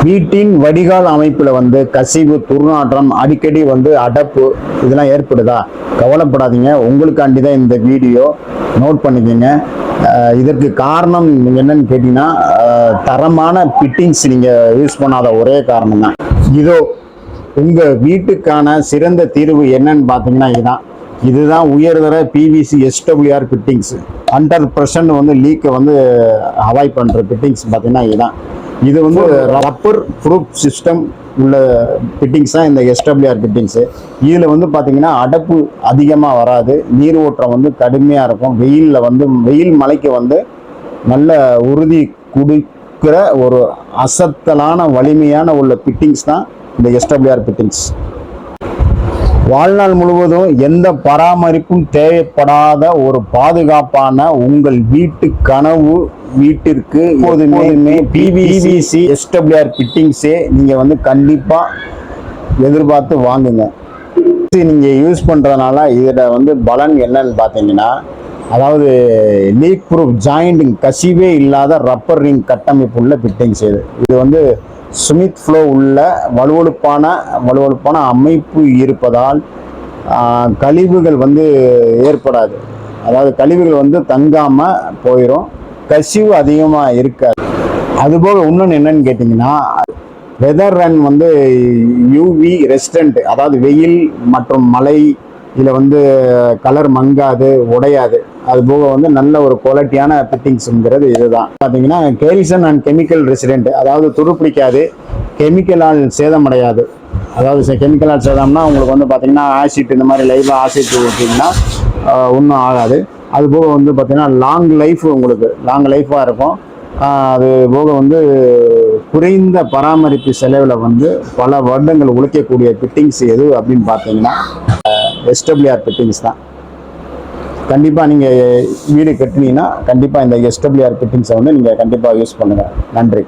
வீட்டின் வடிகால் அமைப்பில் வந்து கசிவு, துர்நாற்றம், அடிக்கடி வந்து அடைப்பு இதெல்லாம் ஏற்படுதா? கவலைப்படாதீங்க, உங்களுக்காண்டி தான் இந்த வீடியோ. நோட் பண்ணிக்கோங்க. இதற்கு காரணம் என்னன்னு கேட்டீங்கன்னா, தரமான ஃபிட்டிங்ஸ் நீங்கள் யூஸ் பண்ணாத ஒரே காரணம் தான். இதோ உங்கள் வீட்டுக்கான சிறந்த தீர்வு என்னன்னு பார்த்தீங்கன்னா இதுதான் உயர்தர பிவிசி SWR ஃபிட்டிங்ஸ். 100% வந்து லீக்கை வந்து அவாய்ட் பண்ணுற ஃபிட்டிங்ஸ் பார்த்தீங்கன்னா இது வந்து ரப்பர் ப்ரூஃப் சிஸ்டம் உள்ள ஃபிட்டிங்ஸ் தான் இந்த SWR ஃபிட்டிங்ஸு. இதில் வந்து பார்த்தீங்கன்னா அடைப்பு அதிகமாக வராது, நீர் ஓட்டம் வந்து கடுமையாக இருக்கும். வெயில் மழைக்கு வந்து நல்ல உறுதி கொடுக்குற ஒரு அசத்தலான வலிமையான உள்ள ஃபிட்டிங்ஸ் தான் இந்த SWR ஃபிட்டிங்ஸ். வாழ்நாள் முழுவதும் எந்த பராமரிப்பும் தேவைப்படாத ஒரு பாதுகாப்பான உங்கள் வீட்டு கனவு வீட்டிற்கு எப்போதுமே பிவிசி SWR ஃபிட்டிங்ஸே நீங்கள் வந்து கண்டிப்பாக எதிர்பார்த்து வாங்குங்க. நீங்கள் யூஸ் பண்ணுறதுனால இதில் வந்து பலன் என்னன்னு பார்த்தீங்கன்னா, அதாவது லீக் ப்ரூஃப் ஜாயிண்டிங், கசிவே இல்லாத ரப்பர் ரிங் கட்டமைப்பு உள்ள ஃபிட்டிங்ஸ். இது வந்து ஸ்மித் ஃப்ளோ உள்ள வலுவழுப்பான அமைப்பு இருப்பதால் கழிவுகள் வந்து ஏற்படாது. அதாவது கழிவுகள் வந்து தங்காமல் போயிடும், கசிவு அதிகமாக இருக்காது. அதுபோக இன்னொன்று என்னன்னு கேட்டிங்கன்னா, வெதர் ரன் வந்து யூவி ரெசிஸ்டன்ட், அதாவது வெயில் மற்றும் மழை இதில் வந்து கலர் மங்காது, உடையாது. அதுபோக வந்து நல்ல ஒரு குவாலிட்டியான ஃபிட்டிங்ஸுங்கிறது இதுதான். பார்த்தீங்கன்னா கேரிசன் அண்ட் கெமிக்கல் ரெசிடென்ட், அதாவது துருப்பிடிக்காது, கெமிக்கலால் சேதமடையாது. அதாவது கெமிக்கலால் சேதம்னா உங்களுக்கு வந்து பார்த்தீங்கன்னா ஆசிட், இந்த மாதிரி லைவாக ஆசிட் ஊற்றிங்கன்னா ஒன்றும் ஆகாது. அதுபோக வந்து பார்த்தீங்கன்னா உங்களுக்கு லாங் லைஃபாக இருக்கும். அது போக வந்து குறைந்த பராமரிப்பு செலவில் வந்து பல வருடங்கள் உழைக்கக்கூடிய ஃபிட்டிங்ஸ் எது அப்படின்னு பார்த்தீங்கன்னா SWR ஃபிட்டிங்ஸ் தான். கண்டிப்பாக நீங்கள் வீடு கட்டினீங்கன்னா கண்டிப்பாக இந்த SWR ஃபிட்டிங்ஸை வந்து நீங்கள் கண்டிப்பாக யூஸ் பண்ணுங்கள். நன்றி.